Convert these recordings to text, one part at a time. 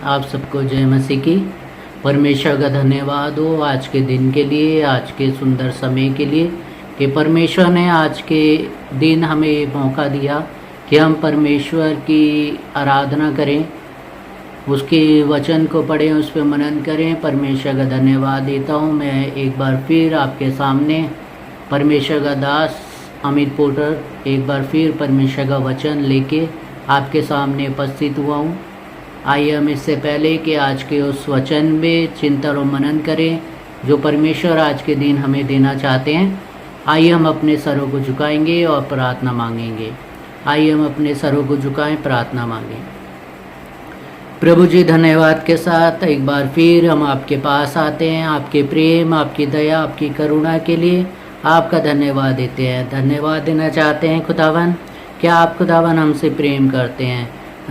आप सबको जय मसीह की। परमेश्वर का धन्यवाद हो आज के दिन के लिए, आज के सुंदर समय के लिए कि परमेश्वर ने आज के दिन हमें मौका दिया कि हम परमेश्वर की आराधना करें, उसके वचन को पढ़ें, उस पर मनन करें। परमेश्वर का धन्यवाद देता हूँ। मैं एक बार फिर आपके सामने परमेश्वर का दास अमित पोटर एक बार फिर परमेश्वर का वचन लेके आपके सामने उपस्थित हुआ हूँ। आइए हम इससे पहले कि आज के उस वचन में चिंतन और मनन करें जो परमेश्वर आज के दिन हमें देना चाहते हैं। आइए हम अपने सरों को झुकाएंगे और प्रार्थना मांगेंगे। आइए हम अपने सरों को झुकाएं, प्रार्थना मांगें। प्रभु जी, धन्यवाद के साथ एक बार फिर हम आपके पास आते हैं। आपके प्रेम, आपकी दया, आपकी करुणा के लिए आपका धन्यवाद देते हैं। धन्यवाद देना चाहते हैं खुदावन, क्या आप खुदावन हमसे प्रेम करते हैं।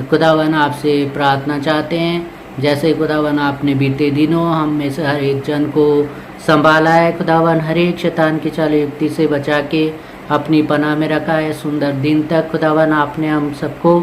खुदावन आपसे प्रार्थना चाहते हैं जैसे खुदावन आपने बीते दिनों हम में से हर एक जन को संभाला है। खुदावन हर एक शैतान की चाल युक्ति से बचा के अपनी पनाह में रखा है। सुंदर दिन तक खुदावन आपने हम सबको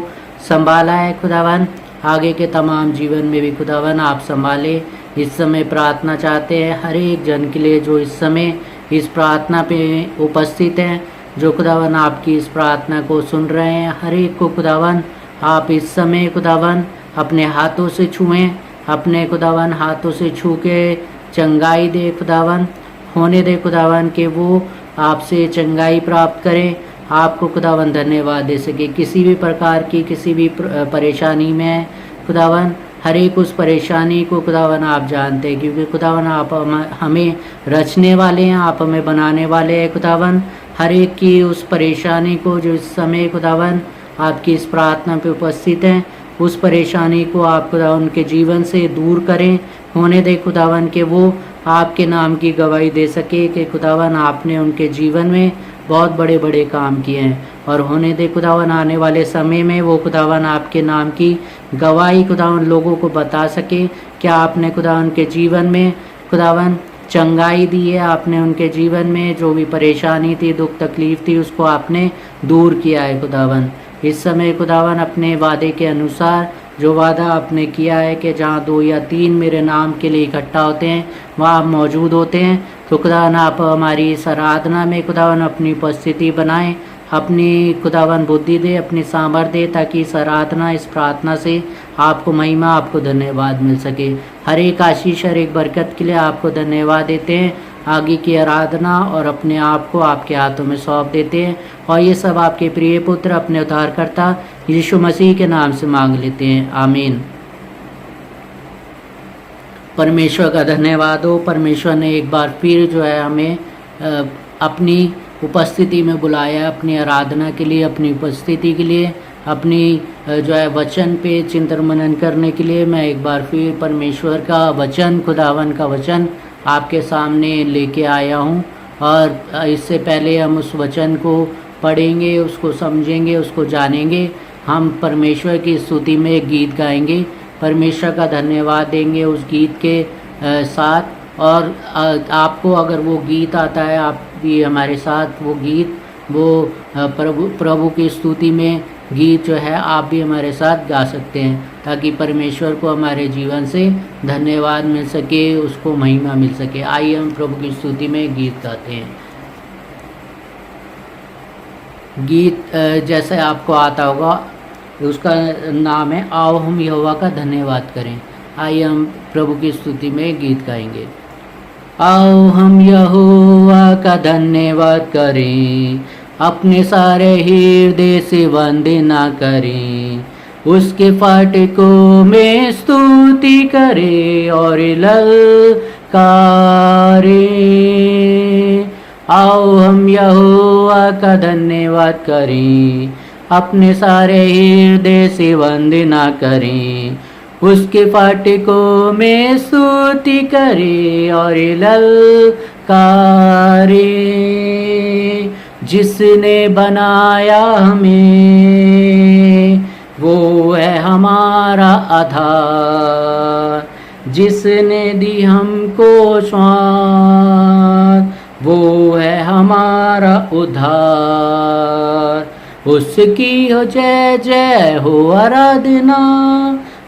संभाला है। खुदावन आगे के तमाम जीवन में भी खुदावन आप संभाले। इस समय प्रार्थना चाहते हैं हर एक जन के लिए जो इस समय इस प्रार्थना पे उपस्थित हैं, जो खुदावन आपकी इस प्रार्थना को सुन रहे हैं। हर एक को खुदावन आप इस समय खुदावन अपने हाथों से छुएं, अपने खुदावन हाथों से छू के चंगाई दे खुदावन, होने दे खुदावन कि वो आपसे चंगाई प्राप्त करें, आपको खुदावन धन्यवाद दे सके। किसी भी प्रकार की किसी भी परेशानी में खुदावन हर एक उस परेशानी को खुदावन आप जानते हैं, क्योंकि खुदावन आप हमें रचने वाले हैं, आप हमें बनाने वाले हैं। खुदावन हर एक की उस परेशानी को जो इस समय खुदावन आपकी इस प्रार्थना पे उपस्थित हैं, उस परेशानी को आप खुदावन के जीवन से दूर करें। होने दे खुदावन के वो आपके नाम की गवाही दे सके कि खुदावन आपने उनके जीवन में बहुत बड़े बड़े काम किए हैं। और होने दे खुदावन आने वाले समय में वो खुदावन आपके नाम की गवाही खुदावन लोगों को बता सके क्या आपने खुदावन के जीवन में खुदावन चंगाई दी है। आपने उनके जीवन में जो भी परेशानी थी, दुख तकलीफ थी, उसको आपने दूर किया है। खुदावन इस समय खुदावन अपने वादे के अनुसार जो वादा आपने किया है कि जहाँ 2 या 3 मेरे नाम के लिए इकट्ठा होते हैं वहाँ आप मौजूद होते हैं। तो खुदावन आप हमारी इस आराधना में खुदावन अपनी उपस्थिति बनाएं, अपनी खुदावन बुद्धि दे, अपनी सामर्थ्य दे, ताकि इस आराधना इस प्रार्थना से आपको महिमा, आपको धन्यवाद मिल सके। हर एक आशीष, हर एक बरकत के लिए आपको धन्यवाद देते हैं। आगे की आराधना और अपने आप को आपके हाथों में सौंप देते हैं और ये सब आपके प्रिय पुत्र अपने उद्धारकर्ता यीशु मसीह के नाम से मांग लेते हैं, आमीन। परमेश्वर का धन्यवाद हो। परमेश्वर ने एक बार फिर जो है हमें अपनी उपस्थिति में बुलाया, अपनी आराधना के लिए, अपनी उपस्थिति के लिए, अपनी जो है वचन पे चिंतन मनन करने के लिए। मैं एक बार फिर परमेश्वर का वचन, खुदावन का वचन आपके सामने लेके आया हूँ। और इससे पहले हम उस वचन को पढ़ेंगे, उसको समझेंगे, उसको जानेंगे। हम परमेश्वर की स्तुति में एक गीत गाएंगे, परमेश्वर का धन्यवाद देंगे उस गीत के साथ। और आपको अगर वो गीत आता है, आप भी हमारे साथ वो गीत, वो प्रभु की स्तुति में गीत जो है आप भी हमारे साथ गा सकते हैं, ताकि परमेश्वर को हमारे जीवन से धन्यवाद मिल सके, उसको महिमा मिल सके। आइए हम प्रभु की स्तुति में गीत गाते हैं। गीत जैसे आपको आता होगा, उसका नाम है आओ हम यहोवा का धन्यवाद करें। आइए हम प्रभु की स्तुति में गीत गाएंगे। आओ हम यहोवा का धन्यवाद करें, अपने सारे हृदय से वंदना करें, उसके फाटकों में स्तुति करें और ललकारें। आओ हम यहोवा का धन्यवाद करें, अपने सारे हृदय से वंदना करें, उसके फाटकों में स्तुति करें और ललकारें। जिसने बनाया हमें वो है हमारा आधार, जिसने दी हमको श्वास वो है हमारा उद्धार। उसकी हो जय जय हो आराधना,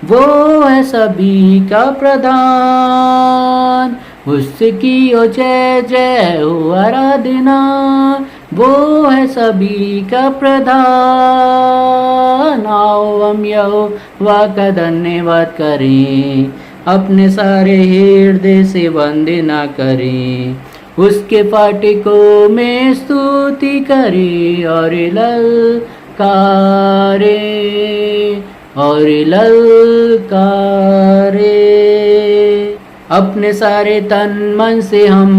वो है सभी का प्रधान, उसकी ओ जय जय हो आराधना। वो है सभी का प्रधान, आओ हम यहोवा का धन्यवाद करें, अपने सारे हृदय से वंदना करें, उसके फाटकों में स्तुति करें और ललकारे और ललकारे। अपने सारे तन मन से हम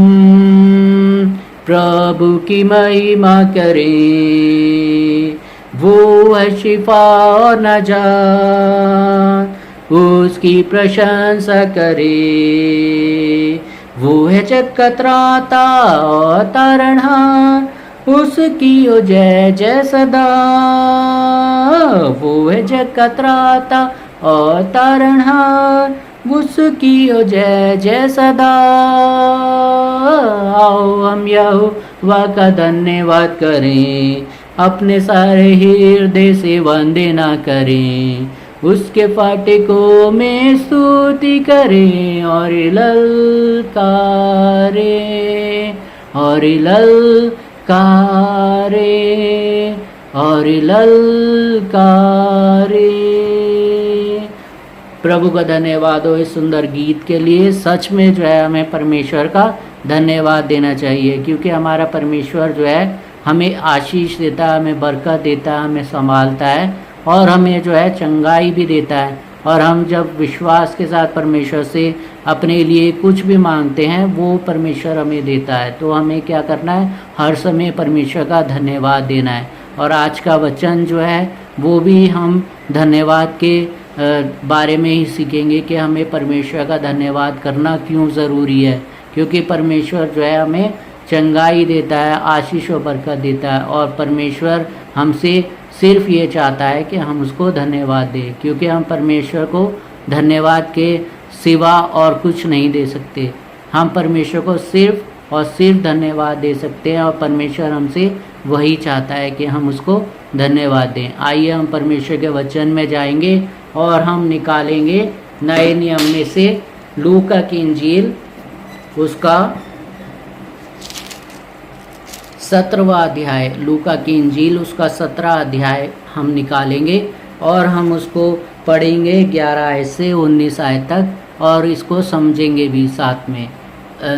प्रभु की महिमा करें, वो है शिफा और नजात, उसकी प्रशंसा करें। वो है जग का त्राता और तारणहार, उसकी ओ जय जय सदा। वो है जग का त्राता और तारणहार, उसकी ओ जय जय सदा। आओ हम यहोवा का धन्यवाद करें, अपने सारे हृदय से वंदना करें, उसके फाटकों में स्तुति करें और ललकारे और ललकारे और ललकारे। प्रभु का धन्यवाद हो इस सुंदर गीत के लिए। सच में जो है हमें परमेश्वर का धन्यवाद देना चाहिए, क्योंकि हमारा परमेश्वर जो है हमें आशीष देता है, हमें बरकत देता है, हमें संभालता है और हमें जो है चंगाई भी देता है। और हम जब विश्वास के साथ परमेश्वर से अपने लिए कुछ भी मांगते हैं, वो परमेश्वर हमें देता है। तो हमें क्या करना है, हर समय परमेश्वर का धन्यवाद देना है। और आज का वचन जो है वो भी हम धन्यवाद के बारे में ही सीखेंगे कि हमें परमेश्वर का धन्यवाद करना क्यों ज़रूरी है। क्योंकि परमेश्वर जो है हमें चंगाई देता है, आशीष और बरकत देता है, और परमेश्वर हमसे सिर्फ ये चाहता है कि हम उसको धन्यवाद दें, क्योंकि हम परमेश्वर को धन्यवाद के सिवा और कुछ नहीं दे सकते। हम परमेश्वर को सिर्फ और सिर्फ धन्यवाद दे सकते हैं, और परमेश्वर हमसे वही चाहता है कि हम उसको धन्यवाद दें। आइए हम परमेश्वर के वचन में जाएंगे और हम निकालेंगे नए नियम में से लूका की इंजील, उसका 17वां अध्याय। लूका की इंजील उसका 17 अध्याय हम निकालेंगे और हम उसको पढ़ेंगे 11 आयत से 19 आयत तक, और इसको समझेंगे भी साथ में।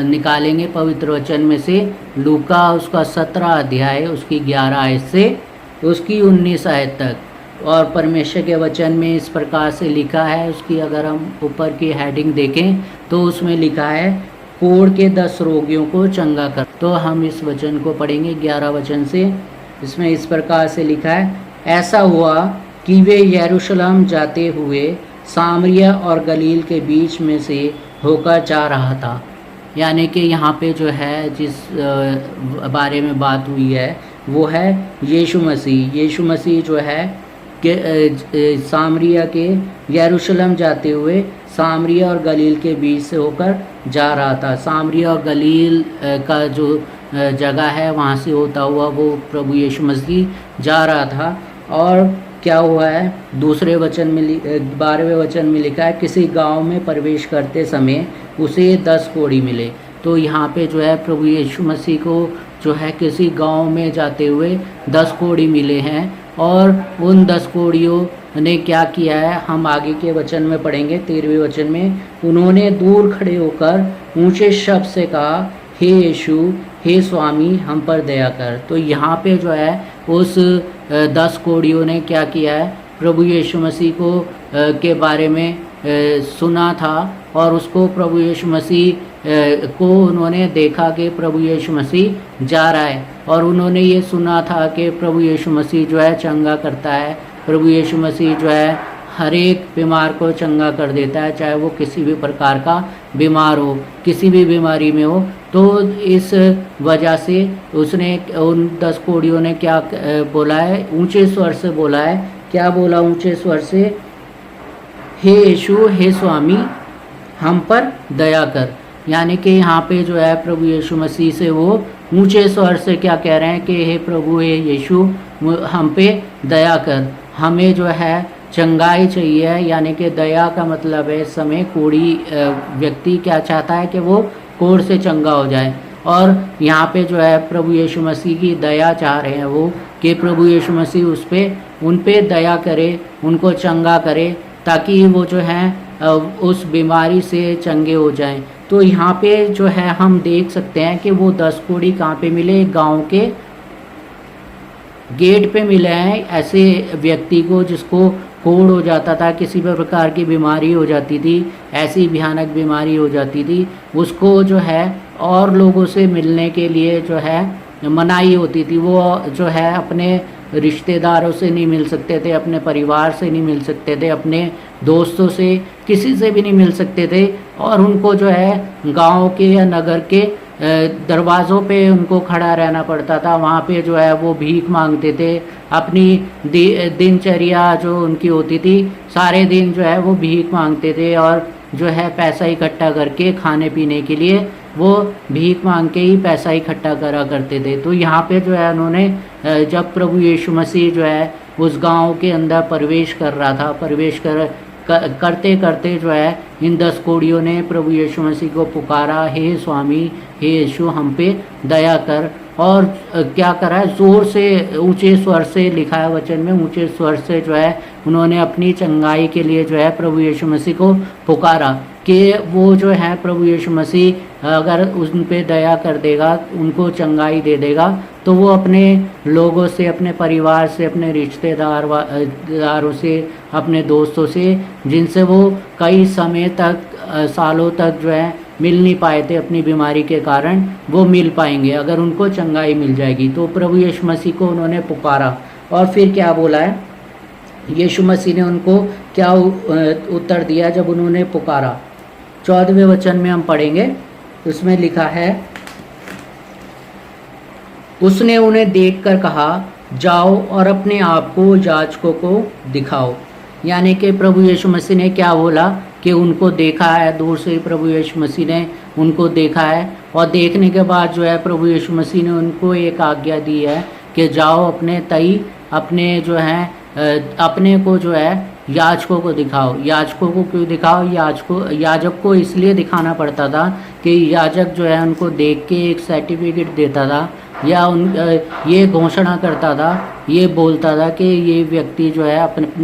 निकालेंगे पवित्र वचन में से लूका उसका 17 अध्याय, उसकी 11 आयत से उसकी 19 आयत तक। और परमेश्वर के वचन में इस प्रकार से लिखा है, उसकी अगर हम ऊपर की हेडिंग देखें तो उसमें लिखा है, कोढ़ के 10 रोगियों को चंगा कर। तो हम इस वचन को पढ़ेंगे 11 वचन से। इसमें इस प्रकार से लिखा है, ऐसा हुआ कि वे यरूशलेम जाते हुए सामरिया और गलील के बीच में से होकर जा रहा था। यानी कि यहाँ पे जो है जिस बारे में बात हुई है वो है यीशु मसीह। यीशु मसीह जो है कि सामरिया के यरूशलेम जाते हुए सामरिया और गलील के बीच से होकर जा रहा था। सामरिया और गलील का जो जगह है वहाँ से होता हुआ वो प्रभु यीशु मसीह जा रहा था। और क्या हुआ है, दूसरे वचन में 12वें वचन में लिखा है, किसी गांव में प्रवेश करते समय उसे 10 कोढ़ी मिले। तो यहाँ पे जो है प्रभु यीशु मसीह को जो है किसी गांव में जाते हुए 10 कोढ़ी मिले हैं, और उन 10 कोढ़ियों ने क्या किया है हम आगे के वचन में पढ़ेंगे। 13वें वचन में, उन्होंने दूर खड़े होकर ऊंचे शब्द से कहा, हे यीशु, हे स्वामी, हम पर दया कर। तो यहाँ पे जो है उस 10 कोढ़ियों ने क्या किया है, प्रभु यीशु मसीह को के बारे में सुना था, और उसको प्रभु यीशु मसीह को उन्होंने देखा कि प्रभु यीशु मसीह जा रहा है, और उन्होंने ये सुना था कि प्रभु यीशु मसीह जो है चंगा करता है। प्रभु यीशु मसीह जो है हर एक बीमार को चंगा कर देता है, चाहे वो किसी भी प्रकार का बीमार हो, किसी भी बीमारी में हो। तो इस वजह से उसने उन 10 कोढ़ियों ने क्या बोला है, ऊंचे स्वर से बोला है। क्या बोला ऊंचे स्वर से, हे यीशु, हे स्वामी, हम पर दया कर। यानी कि यहाँ पे जो है प्रभु यीशु मसीह से वो ऊंचे स्वर से क्या कह रहे हैं कि हे प्रभु, हे यीशु, हम पे दया कर, हमें जो है चंगाई चाहिए, यानी कि दया का मतलब है इस समय कोढ़ी व्यक्ति क्या चाहता है कि वो कोढ़ से चंगा हो जाए। और यहाँ पे जो है प्रभु यीशु मसीह की दया चाह रहे हैं वो, कि प्रभु यीशु मसीह उन पे दया करे, उनको चंगा करे, ताकि वो जो है उस बीमारी से चंगे हो जाएं। तो यहाँ पे जो है हम देख सकते हैं कि वो 10 कोढ़ी कहाँ पे मिले, गांव के गेट पे मिले हैं ऐसे व्यक्ति को जिसको कोढ़ हो जाता था, किसी भी प्रकार की बीमारी हो जाती थी, ऐसी भयानक बीमारी हो जाती थी, उसको जो है और लोगों से मिलने के लिए जो है मनाही होती थी। वो जो है अपने रिश्तेदारों से नहीं मिल सकते थे, अपने परिवार से नहीं मिल सकते थे, अपने दोस्तों से, किसी से भी नहीं मिल सकते थे। और उनको जो है गांव के या नगर के दरवाज़ों पे उनको खड़ा रहना पड़ता था। वहाँ पे जो है वो भीख मांगते थे। अपनी दिनचर्या जो उनकी होती थी, सारे दिन जो है वो भीख मांगते थे और जो है पैसा इकट्ठा करके खाने पीने के लिए वो भीख मांग के ही पैसा इकट्ठा करा करते थे। तो यहाँ पे जो है उन्होंने जब प्रभु यीशु मसीह जो है उस गांव के अंदर प्रवेश कर रहा था, करते करते जो है इन 10 कोढ़ियों ने प्रभु यीशु मसीह को पुकारा, हे स्वामी, हे यीशु, हम पे दया कर। और क्या करा है, ज़ोर से ऊंचे स्वर से, लिखा है वचन में, ऊंचे स्वर से जो है उन्होंने अपनी चंगाई के लिए जो है प्रभु यीशु मसीह को पुकारा कि वो जो है प्रभु यीशु मसीह अगर उन पे दया कर देगा, उनको चंगाई दे देगा, तो वो अपने लोगों से, अपने परिवार से, अपने रिश्तेदारों से, अपने दोस्तों से, जिनसे वो कई समय तक, सालों तक जो है मिल नहीं पाए थे अपनी बीमारी के कारण, वो मिल पाएंगे अगर उनको चंगाई मिल जाएगी। तो प्रभु यीशु मसीह को उन्होंने पुकारा। और फिर क्या बोला है, यीशु मसीह ने उनको क्या उत्तर दिया जब उन्होंने पुकारा। 14वें वचन में हम पढ़ेंगे, उसमें लिखा है, उसने उन्हें देखकर कहा, जाओ और अपने आप को याजकों को दिखाओ। यानी कि प्रभु यीशु मसीह ने क्या बोला कि उनको देखा है, दूर से ही प्रभु यीशु मसीह ने उनको देखा है। और देखने के बाद जो है प्रभु यीशु मसीह ने उनको एक आज्ञा दी है कि जाओ अपने तई, अपने जो है अपने को जो है याजकों को दिखाओ। याजकों को क्यों दिखाओ, याजक को इसलिए दिखाना पड़ता था कि याजक जो है उनको देख के एक सर्टिफिकेट देता था, या ये घोषणा करता था, ये बोलता था कि ये व्यक्ति जो है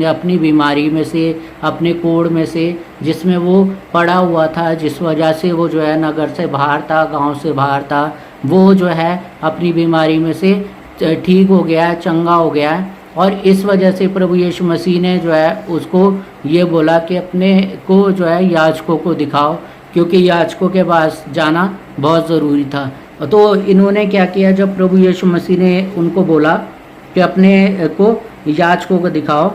अपनी बीमारी में से, अपने कोढ़ में से जिसमें वो पड़ा हुआ था, जिस वजह से वो जो है नगर से बाहर था, गांव से बाहर था, वो जो है अपनी बीमारी में से ठीक हो गया है, चंगा हो गया है। और इस वजह से प्रभु यीशु मसीह ने जो है उसको ये बोला कि अपने को जो है याजकों को दिखाओ, क्योंकि याजकों के पास जाना बहुत ज़रूरी था। तो इन्होंने क्या किया, जब प्रभु यीशु मसीह ने उनको बोला कि अपने को याजकों को दिखाओ,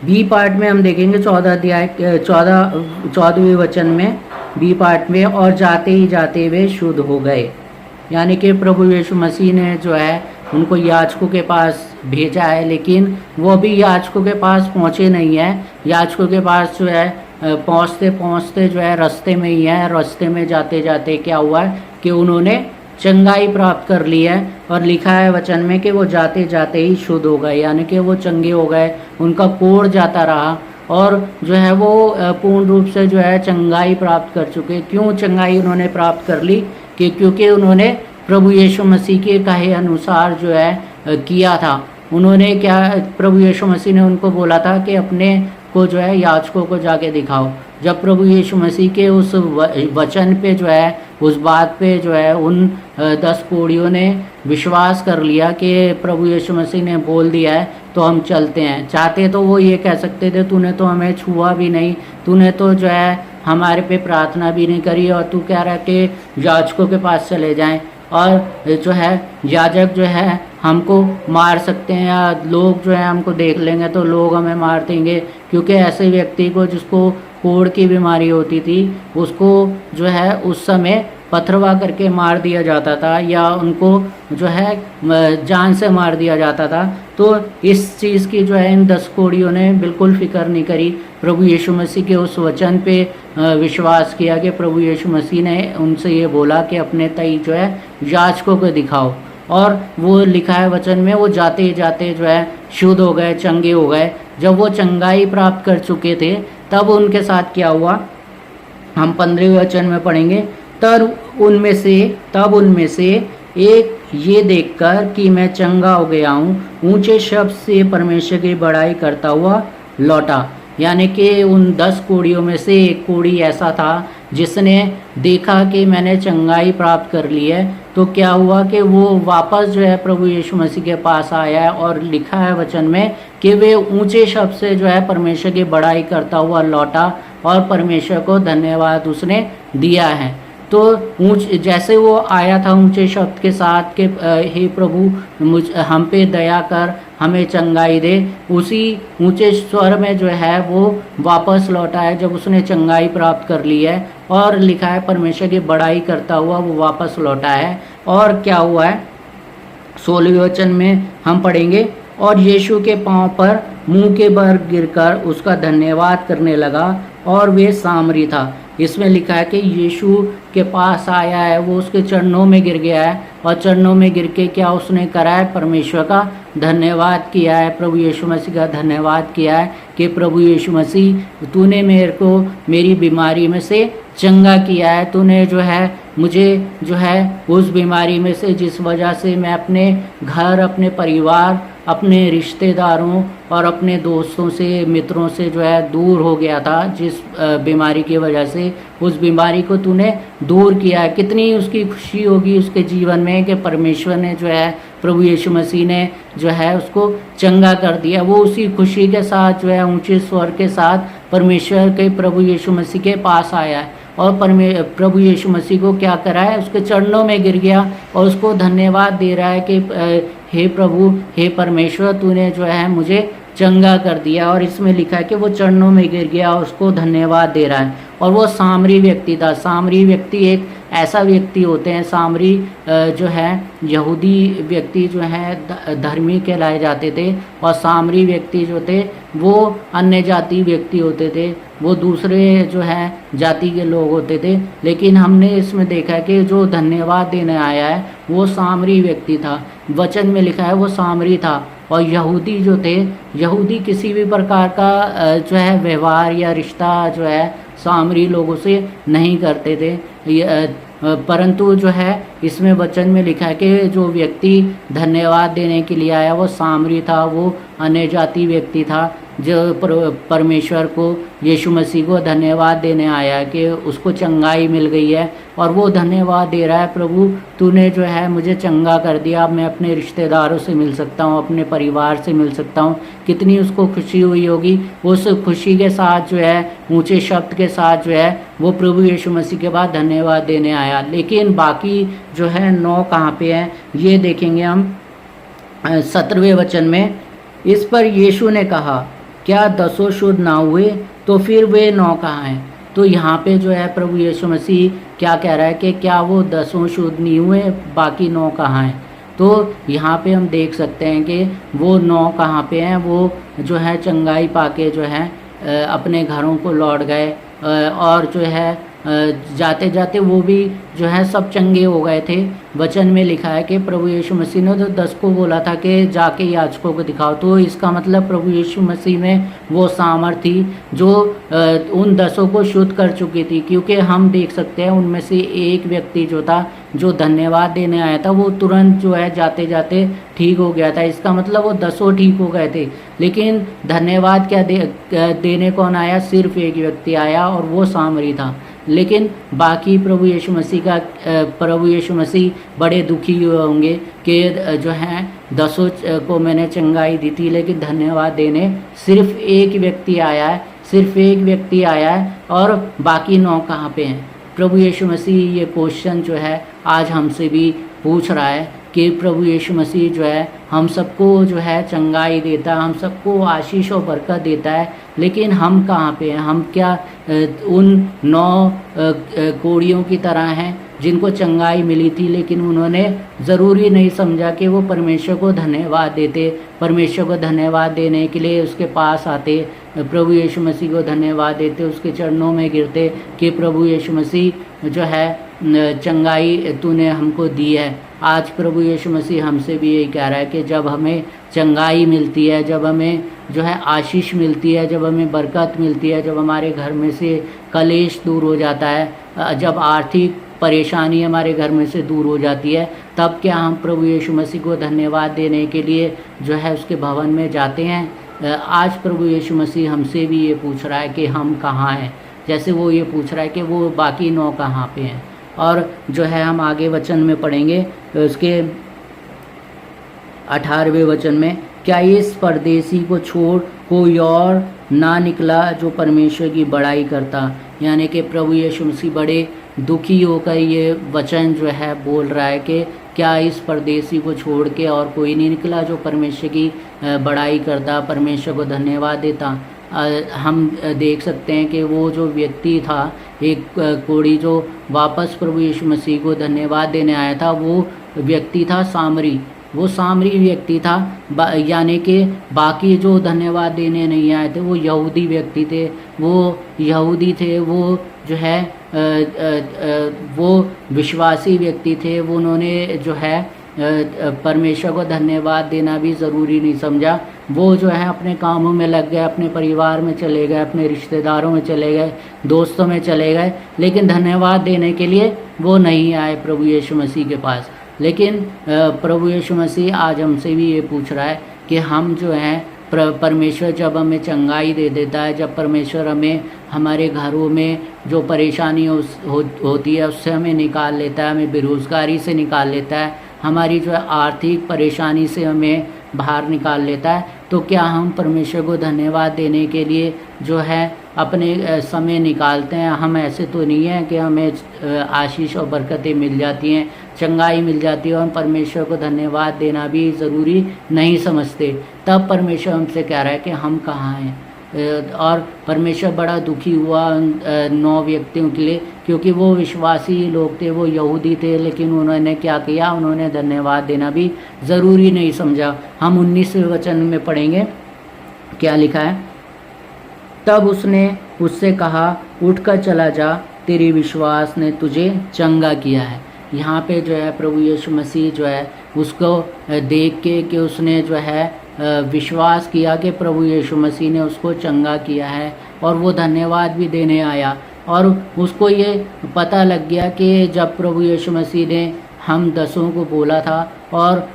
बी पार्ट में हम देखेंगे 14वें वचन में, बी पार्ट में, और जाते ही जाते वे शुद्ध हो गए। यानी कि प्रभु यीशु मसीह ने जो है उनको याजकों के पास भेजा है, लेकिन वो भी याजकों के पास पहुँचे नहीं है। याजकों के पास जो है पहुँचते पहुँचते जो है रास्ते में ही है। रास्ते में जाते जाते क्या हुआ है कि उन्होंने चंगाई प्राप्त कर ली है। और लिखा है वचन में कि वो जाते जाते ही शुद्ध हो गए, यानी कि वो चंगे हो गए, उनका कोढ़ जाता रहा और जो है वो पूर्ण रूप से जो है चंगाई प्राप्त कर चुके। क्यों चंगाई उन्होंने प्राप्त कर ली, कि क्योंकि उन्होंने प्रभु यीशु मसीह के कहे अनुसार जो है किया था। उन्होंने क्या, प्रभु यीशु मसीह ने उनको बोला था कि अपने को जो है याजकों को जाके दिखाओ। जब प्रभु यीशु मसीह के उस वचन पे जो है, उस बात पे जो है उन 10 कोढ़ियों ने विश्वास कर लिया कि प्रभु यीशु मसीह ने बोल दिया है तो हम चलते हैं। चाहते तो वो ये कह सकते थे, तूने तो हमें छुआ भी नहीं, तूने तो जो है हमारे पे प्रार्थना भी नहीं करी, और तू कह रहा है कि याजकों के पास चले जाएं, और जो है याजक जो है हमको मार सकते हैं, या लोग जो है हमको देख लेंगे तो लोग हमें मार देंगे। क्योंकि ऐसे व्यक्ति को जिसको कोढ़ की बीमारी होती थी, उसको जो है उस समय पथरवा करके मार दिया जाता था, या उनको जो है जान से मार दिया जाता था। तो इस चीज़ की जो है इन 10 कोढ़ियों ने बिल्कुल फिक्र नहीं करी। प्रभु यीशु मसीह के उस वचन पे विश्वास किया कि प्रभु यीशु मसीह ने उनसे ये बोला कि अपने तई जो है याजकों को दिखाओ। और वो लिखा है वचन में, वो जाते जाते जो है शुद्ध हो गए, चंगे हो गए। जब वो चंगाई प्राप्त कर चुके थे तब उनके साथ क्या हुआ, हम 15वें वचन में पढ़ेंगे। तब उनमें से एक ये देखकर कि मैं चंगा हो गया हूँ ऊंचे शब्द से परमेश्वर की बड़ाई करता हुआ लौटा। यानी कि उन 10 कोढ़ियों में से एक कोढ़ी ऐसा था जिसने देखा कि मैंने चंगाई प्राप्त कर ली है, तो क्या हुआ कि वो वापस जो है प्रभु यीशु मसीह के पास आया है, और लिखा है वचन में कि वे ऊंचे शब्द से जो है परमेश्वर की बड़ाई करता हुआ लौटा और परमेश्वर को धन्यवाद उसने दिया है। तो जैसे वो आया था ऊंचे शब्द के साथ कि हे प्रभु हम पे दया कर, हमें चंगाई दे, उसी ऊंचे स्वर में जो है वो वापस लौटा है जब उसने चंगाई प्राप्त कर ली है। और लिखा है परमेश्वर की बड़ाई करता हुआ वो वापस लौटा है। और क्या हुआ है 16वें वचन में हम पढ़ेंगे, और यीशु के पांव पर मुंह के बल गिरकर उसका धन्यवाद करने लगा और वे सामरी था। इसमें लिखा है कि यीशु के पास आया है, वो उसके चरणों में गिर गया है, और चरणों में गिर के क्या उसने करा है, परमेश्वर का धन्यवाद किया है, प्रभु यीशु मसीह का धन्यवाद किया है कि प्रभु यीशु मसीह तूने मेरे को मेरी बीमारी में से चंगा किया है, तूने जो है मुझे जो है उस बीमारी में से जिस वजह से मैं अपने घर, अपने परिवार, अपने रिश्तेदारों और अपने दोस्तों से, मित्रों से जो है दूर हो गया था, जिस बीमारी की वजह से, उस बीमारी को तूने दूर किया है। कितनी उसकी खुशी होगी उसके जीवन में कि परमेश्वर ने जो है, प्रभु यीशु मसीह ने जो है उसको चंगा कर दिया। वो उसी खुशी के साथ जो है ऊंचे स्वर के साथ परमेश्वर के प्रभु यीशु मसीह के पास आया है, और प्रभु यीशु मसीह को क्या करा है, उसके चरणों में गिर गया और उसको धन्यवाद दे रहा है कि हे प्रभु, हे परमेश्वर, तूने जो है मुझे चंगा कर दिया। और इसमें लिखा है कि वो चरणों में गिर गया और उसको धन्यवाद दे रहा है। और वो सामरी व्यक्ति था। सामरी व्यक्ति एक ऐसा व्यक्ति होते हैं, सामरी जो है यहूदी व्यक्ति जो है धर्मी कहलाए जाते थे, और सामरी व्यक्ति जो थे वो अन्य जाति व्यक्ति होते थे, वो दूसरे जो है जाति के लोग होते थे। लेकिन हमने इसमें देखा कि जो धन्यवाद देने आया है वो सामरी व्यक्ति था। वचन में लिखा है वो सामरी था। और यहूदी जो थे, यहूदी किसी भी प्रकार का जो है व्यवहार या रिश्ता जो है सामरी लोगों से नहीं करते थे। परंतु जो है इसमें वचन में लिखा है कि जो व्यक्ति धन्यवाद देने के लिए आया वो सामरी था, वो अन्य जाति व्यक्ति था, जो परमेश्वर को, यीशु मसीह को धन्यवाद देने आया कि उसको चंगाई मिल गई है। और वो धन्यवाद दे रहा है, प्रभु तूने जो है मुझे चंगा कर दिया, अब मैं अपने रिश्तेदारों से मिल सकता हूँ, अपने परिवार से मिल सकता हूँ। कितनी उसको खुशी हुई होगी। उस खुशी के साथ जो है, ऊंचे शब्द के साथ जो है वो प्रभु यीशु मसीह के बाद धन्यवाद देने आया। लेकिन बाकी जो है 9 कहाँ पे हैं ये देखेंगे हम 17वें वचन में। इस पर यीशु ने कहा, क्या 10 शुद्ध ना हुए, तो फिर वे 9 कहाँ हैं। तो यहाँ पे जो है प्रभु यीशु मसीह क्या कह रहा है कि क्या वो 10 शुद्ध नहीं हुए, बाकी 9 कहाँ हैं। तो यहाँ पे हम देख सकते हैं कि वो 9 कहाँ पे हैं। वो जो है चंगाई पाके जो है अपने घरों को लौट गए, और जो है जाते जाते वो भी जो है सब चंगे हो गए थे। वचन में लिखा है कि प्रभु यीशु मसीह ने तो 10 को बोला था कि जाके याजकों को दिखाओ। तो इसका मतलब प्रभु यीशु मसीह में वो सामर्थ थी जो उन 10 को शुद्ध कर चुकी थी। क्योंकि हम देख सकते हैं उनमें से एक व्यक्ति जो था, जो धन्यवाद देने आया था, वो तुरंत जो है जाते जाते ठीक हो गया था। इसका मतलब वो 10 ठीक हो गए थे। लेकिन धन्यवाद क्या देने कौन आया, सिर्फ एक व्यक्ति आया और वो सामरी था। लेकिन बाकी प्रभु यीशु मसीह बड़े दुखी हुए होंगे कि जो है 10 को मैंने चंगाई दी थी, लेकिन धन्यवाद देने सिर्फ एक व्यक्ति आया है, सिर्फ एक व्यक्ति आया है, और बाकी 9 कहाँ पे हैं। प्रभु यीशु मसीह ये क्वेश्चन जो है आज हमसे भी पूछ रहा है कि प्रभु यीशु मसीह जो है हम सबको जो है चंगाई देता है, हम सबको आशीष और बरकत देता है, लेकिन हम कहाँ पे हैं। हम क्या उन 9 कोढ़ियों की तरह हैं जिनको चंगाई मिली थी, लेकिन उन्होंने ज़रूरी नहीं समझा कि वो परमेश्वर को धन्यवाद देते, परमेश्वर को धन्यवाद देने के लिए उसके पास आते, प्रभु यीशु मसीह को धन्यवाद देते, उसके चरणों में गिरते कि प्रभु यीशु मसीह जो है चंगाई तूने हमको दी है। आज प्रभु यीशु मसीह हमसे भी यही कह रहा है कि जब हमें चंगाई मिलती है, जब हमें जो है आशीष मिलती है, जब हमें बरकत मिलती है, जब हमारे घर में से कलेश दूर हो जाता है, जब आर्थिक परेशानी हमारे घर में से दूर हो जाती है, तब क्या हम प्रभु यीशु मसीह को धन्यवाद देने के लिए जो है उसके भवन में जाते हैं। आज प्रभु यीशु मसीह हमसे भी ये पूछ रहा है कि हम कहाँ हैं, जैसे वो ये पूछ रहा है कि वो बाकी 9 कहाँ पे हैं। और जो है हम आगे वचन में पढ़ेंगे उसके 18वें वचन में, क्या इस परदेसी को छोड़ कोई और ना निकला जो परमेश्वर की बड़ाई करता। यानी कि प्रभु यीशु मसीह बड़े दुखी होकर ये वचन जो है बोल रहा है कि क्या इस परदेसी को छोड़ के और कोई नहीं निकला जो परमेश्वर की बड़ाई करता, परमेश्वर को धन्यवाद देता। हम देख सकते हैं कि वो जो व्यक्ति था, एक कोढ़ी जो वापस प्रभु यीशु मसीह को धन्यवाद देने आया था, वो व्यक्ति था सामरी। वो सामरी व्यक्ति था, यानी कि बाकी जो धन्यवाद देने नहीं आए थे वो यहूदी व्यक्ति थे, वो यहूदी थे, वो जो है वो विश्वासी व्यक्ति थे। वो उन्होंने जो है परमेश्वर को धन्यवाद देना भी ज़रूरी नहीं समझा। वो जो है अपने कामों में लग गए, अपने परिवार में चले गए, अपने रिश्तेदारों में चले गए, दोस्तों में चले गए, लेकिन धन्यवाद देने के लिए वो नहीं आए प्रभु यीशु मसीह के पास। लेकिन प्रभु यीशु मसीह आज हमसे भी ये पूछ रहा है कि हम जो हैं परमेश्वर जब हमें चंगाई दे देता है, जब परमेश्वर हमें हमारे घरों में जो परेशानी होती है उससे हमें निकाल लेता है, हमें बेरोज़गारी से निकाल लेता है, हमारी जो है आर्थिक परेशानी से हमें बाहर निकाल लेता है, तो क्या हम परमेश्वर को धन्यवाद देने के लिए जो है अपने समय निकालते हैं। हम ऐसे तो नहीं हैं कि हमें आशीष और बरकतें मिल जाती हैं, चंगाई मिल जाती है और हम परमेश्वर को धन्यवाद देना भी ज़रूरी नहीं समझते। तब परमेश्वर हमसे कह रहा है कि हम कहाँ हैं। और परमेश्वर बड़ा दुखी हुआ 9 व्यक्तियों के लिए, क्योंकि वो विश्वासी लोग थे, वो यहूदी थे, लेकिन उन्होंने क्या किया, उन्होंने धन्यवाद देना भी ज़रूरी नहीं समझा। हम 19वें वचन में पढ़ेंगे, क्या लिखा है। तब उसने उससे कहा, उठकर चला जा, तेरे विश्वास ने तुझे चंगा किया है। यहाँ पे जो है प्रभु यीशु मसीह जो है उसको देख के कि उसने जो है विश्वास किया कि प्रभु यीशु मसीह ने उसको चंगा किया है, और वो धन्यवाद भी देने आया। और उसको ये पता लग गया कि जब प्रभु यीशु मसीह ने हम 10 को बोला था, और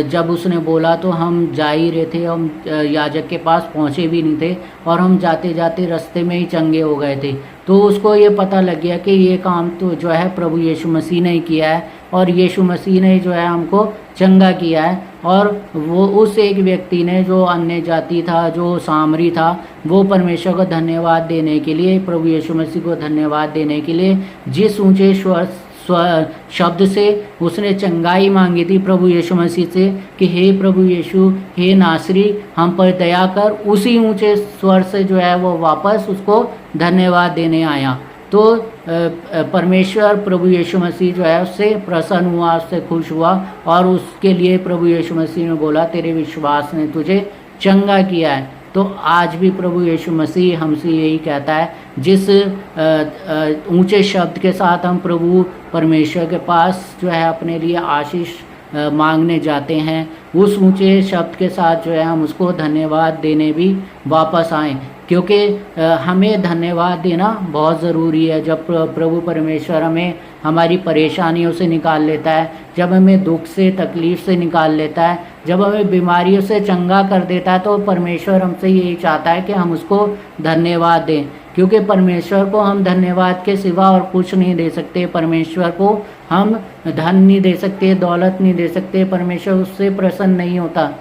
जब उसने बोला तो हम जा ही रहे थे, हम याजक के पास पहुँचे भी नहीं थे, और हम जाते जाते रास्ते में ही चंगे हो गए थे। तो उसको ये पता लग गया कि ये काम तो जो है प्रभु यीशु मसीह ने किया है, और यीशु मसीह ने जो है हमको चंगा किया है। और वो उस एक व्यक्ति ने जो अन्य जाति था, जो सामरी था, वो परमेश्वर को धन्यवाद देने के लिए, प्रभु यीशु मसीह को धन्यवाद देने के लिए जिस ऊँचे शब्द से उसने चंगाई मांगी थी प्रभु यीशु मसीह से कि हे प्रभु यीशु, हे नासरी, हम पर दया कर, उसी ऊंचे स्वर से जो है वो वापस उसको धन्यवाद देने आया। तो परमेश्वर प्रभु यीशु मसीह जो है उससे प्रसन्न हुआ, उससे खुश हुआ, और उसके लिए प्रभु यीशु मसीह ने बोला, तेरे विश्वास ने तुझे चंगा किया है। तो आज भी प्रभु यीशु मसीह हमसे यही कहता है, जिस ऊंचे शब्द के साथ हम प्रभु परमेश्वर के पास जो है अपने लिए आशीष मांगने जाते हैं, उस ऊंचे शब्द के साथ जो है हम उसको धन्यवाद देने भी वापस आएँ, क्योंकि हमें धन्यवाद देना बहुत ज़रूरी है। जब प्रभु परमेश्वर हमें हमारी परेशानियों से निकाल लेता है, जब हमें दुख से तकलीफ़ से निकाल लेता है, जब हमें बीमारियों से चंगा कर देता है, तो परमेश्वर हमसे यही चाहता है कि हम उसको धन्यवाद दें, क्योंकि परमेश्वर को हम धन्यवाद के सिवा और कुछ नहीं दे सकते। परमेश्वर को हम धन नहीं दे सकते, दौलत नहीं दे सकते, परमेश्वर उससे प्रसन्न नहीं होता।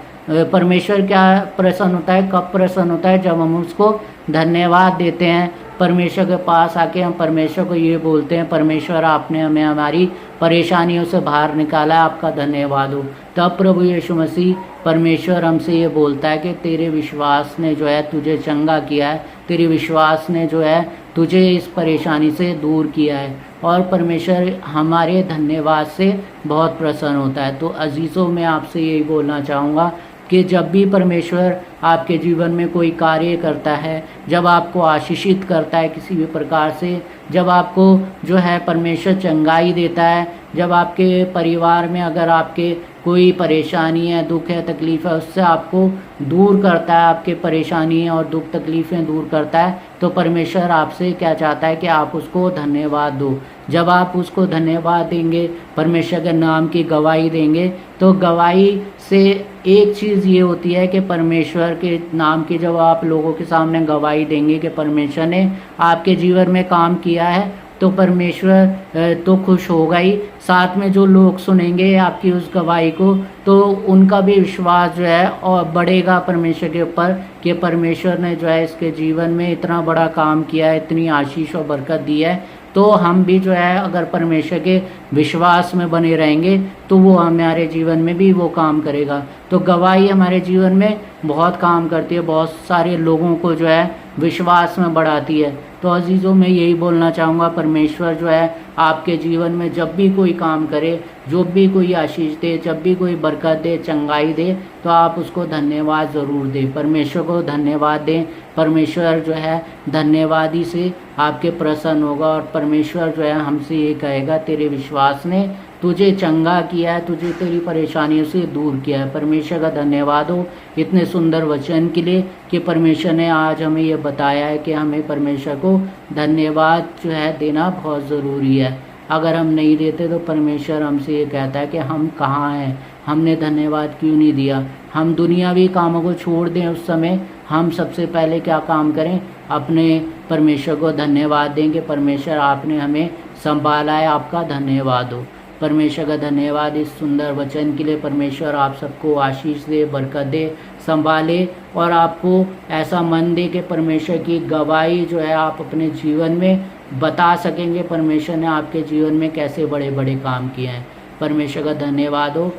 परमेश्वर क्या प्रसन्न होता है, कब प्रसन्न होता है, जब हम उसको धन्यवाद देते हैं। परमेश्वर के पास आके हम परमेश्वर को ये बोलते हैं, परमेश्वर आपने हमें हमारी परेशानियों से बाहर निकाला, आपका धन्यवाद हो। तब प्रभु यीशु मसीह परमेश्वर हमसे ये बोलता है कि तेरे विश्वास ने जो है तुझे चंगा किया है, तेरे विश्वास ने जो है तुझे इस परेशानी से दूर किया है, और परमेश्वर हमारे धन्यवाद से बहुत प्रसन्न होता है। तो अजीज़ों, मैं आपसे यही बोलना चाहूँगा कि जब भी परमेश्वर आपके जीवन में कोई कार्य करता है, जब आपको आशीषित करता है किसी भी प्रकार से, जब आपको जो है परमेश्वर चंगाई देता है, जब आपके परिवार में अगर आपके कोई परेशानी है, दुख है, तकलीफ़ है, उससे आपको दूर करता है, आपके परेशानी और दुख तकलीफ़ें दूर करता है, तो परमेश्वर आपसे क्या चाहता है कि आप उसको धन्यवाद दो। जब आप उसको धन्यवाद देंगे, परमेश्वर के नाम की गवाही देंगे, तो गवाही से एक चीज़ ये होती है कि परमेश्वर के नाम की जब आप लोगों के सामने गवाही देंगे कि परमेश्वर ने आपके जीवन में काम किया है, तो परमेश्वर तो खुश होगा ही, साथ में जो लोग सुनेंगे आपकी उस गवाही को, तो उनका भी विश्वास जो है और बढ़ेगा परमेश्वर के ऊपर कि परमेश्वर ने जो है इसके जीवन में इतना बड़ा काम किया है, इतनी आशीष और बरकत दी है। तो हम भी जो है अगर परमेश्वर के विश्वास में बने रहेंगे तो वो हमारे जीवन में भी वो काम करेगा। तो गवाही हमारे जीवन में बहुत काम करती है, बहुत सारे लोगों को जो है विश्वास में बढ़ाती है। तो अजीज़ों, मैं यही बोलना चाहूँगा, परमेश्वर जो है आपके जीवन में जब भी कोई काम करे, जो भी कोई आशीष दे, जब भी कोई बरकत दे, चंगाई दे, तो आप उसको धन्यवाद ज़रूर दें, परमेश्वर को धन्यवाद दें। परमेश्वर जो है धन्यवादी से आपके प्रसन्न होगा और परमेश्वर जो है हमसे ये कहेगा, तेरे विश्वास ने तुझे चंगा किया है, तुझे तेरी परेशानियों से दूर किया है। परमेश्वर का धन्यवाद हो इतने सुंदर वचन के लिए कि परमेश्वर ने आज हमें ये बताया है कि हमें परमेश्वर को धन्यवाद जो है देना बहुत ज़रूरी है। अगर हम नहीं देते तो परमेश्वर हमसे ये कहता है कि हम कहाँ हैं, हमने धन्यवाद क्यों नहीं दिया। हम दुनियावी कामों को छोड़ दें, उस समय हम सबसे पहले क्या काम करें, अपने परमेश्वर को धन्यवाद दें कि परमेश्वर आपने हमें संभाला है, आपका धन्यवाद हो। परमेश्वर का धन्यवाद इस सुंदर वचन के लिए। परमेश्वर आप सबको आशीष दे, बरकत दे, संभाले और आपको ऐसा मन दे कि परमेश्वर की गवाही जो है आप अपने जीवन में बता सकेंगे परमेश्वर ने आपके जीवन में कैसे बड़े बड़े काम किए हैं। परमेश्वर का धन्यवाद हो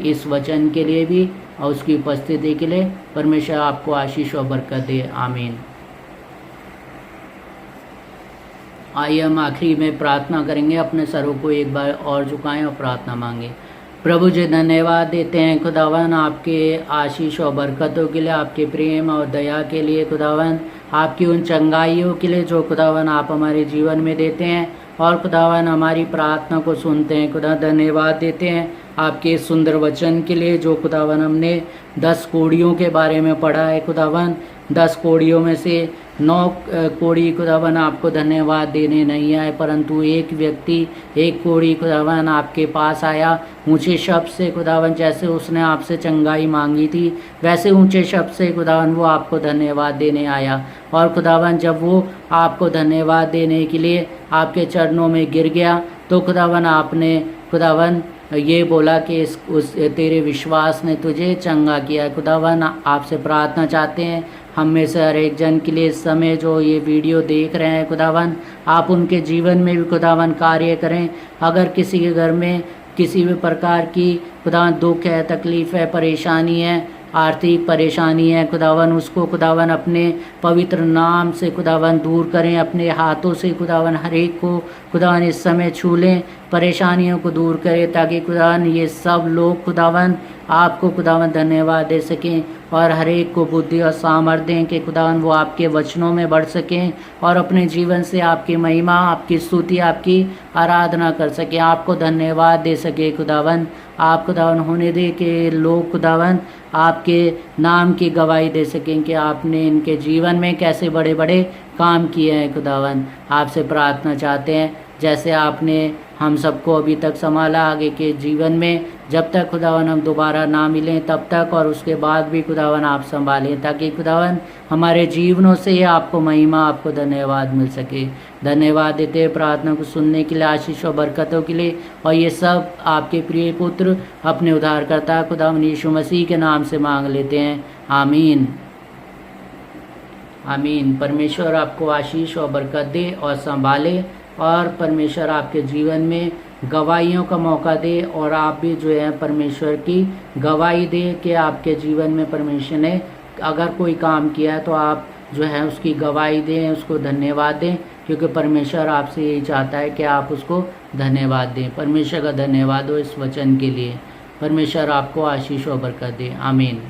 इस वचन के लिए भी और उसकी उपस्थिति के लिए। परमेश्वर आपको आशीष और बरकत दे। आमीन। आइए हम आखिरी में प्रार्थना करेंगे। अपने सरों को एक बार और झुकाएं और प्रार्थना मांगे। प्रभु जी, धन्यवाद देते हैं खुदावन आपके आशीष और बरकतों के लिए, आपके प्रेम और दया के लिए खुदावन, आपकी उन चंगाइयों के लिए जो खुदावन आप हमारे जीवन में देते हैं और खुदावन हमारी प्रार्थना को सुनते हैं। खुदा धन्यवाद देते हैं आपके सुंदर वचन के लिए जो खुदावन हमने 10 कोड़ियों के बारे में पढ़ा है। खुदावन 10 कोड़ियों में से 9 कोड़ी खुदावन आपको धन्यवाद देने नहीं आए, परंतु एक व्यक्ति, एक कोड़ी खुदावन आपके पास आया ऊंचे शब्द से खुदावन, जैसे उसने आपसे चंगाई मांगी थी वैसे ऊंचे शब्द से खुदावन वो आपको धन्यवाद देने आया। और खुदावन जब वो आपको धन्यवाद देने के लिए आपके चरणों में गिर गया तो खुदावन आपने खुदावन ये बोला कि तेरे विश्वास ने तुझे चंगा किया। खुदावन आपसे प्रार्थना चाहते हैं हम में से हर एक जन के लिए इस समय जो ये वीडियो देख रहे हैं खुदावन, आप उनके जीवन में भी खुदावन कार्य करें। अगर किसी के घर में किसी भी प्रकार की खुदावन दुख है, तकलीफ़ है, परेशानी है, आर्थिक परेशानी है खुदावन, उसको खुदावन अपने पवित्र नाम से खुदावन दूर करें। अपने हाथों से खुदावन हर एक को खुदावन इस समय छू लें, परेशानियों को दूर करें, ताकि खुदावन ये सब लोग खुदावन आपको खुदावन धन्यवाद दे सकें और हर एक को बुद्धि और सामर्थ्य दें कि खुदावन वो आपके वचनों में बढ़ सकें और अपने जीवन से आपकी महिमा, आपकी स्तुति, आपकी आराधना कर सकें, आपको धन्यवाद दे सके। खुदावन आप खुदावन होने दे कि लोग खुदावन आपके नाम की गवाही दे सकें कि आपने इनके जीवन में कैसे बड़े बड़े काम किए हैं। खुदावन आपसे प्रार्थना चाहते हैं जैसे आपने हम सबको अभी तक संभाला, आगे के जीवन में जब तक खुदावन हम दोबारा ना मिलें तब तक और उसके बाद भी खुदावन आप संभालें, ताकि खुदावन हमारे जीवनों से आपको महिमा, आपको धन्यवाद मिल सके। धन्यवाद देते हैं प्रार्थना को सुनने के लिए, आशीष और बरकतों के लिए, और ये सब आपके प्रिय पुत्र अपने उद्धारकर्ता खुदावन यीशु मसीह के नाम से मांग लेते हैं। आमीन आमीन। परमेश्वर आपको आशीष और बरकत दे और संभाले और परमेश्वर आपके जीवन में गवाहियों का मौका दे और आप भी जो है परमेश्वर की गवाही दे कि आपके जीवन में परमेश्वर ने अगर कोई काम किया है तो आप जो है उसकी गवाही दें, उसको धन्यवाद दें, क्योंकि परमेश्वर आपसे यही चाहता है कि आप उसको धन्यवाद दें। परमेश्वर का धन्यवाद हो इस वचन के लिए। परमेश्वर आपको आशीष और बरकत दे। आमीन।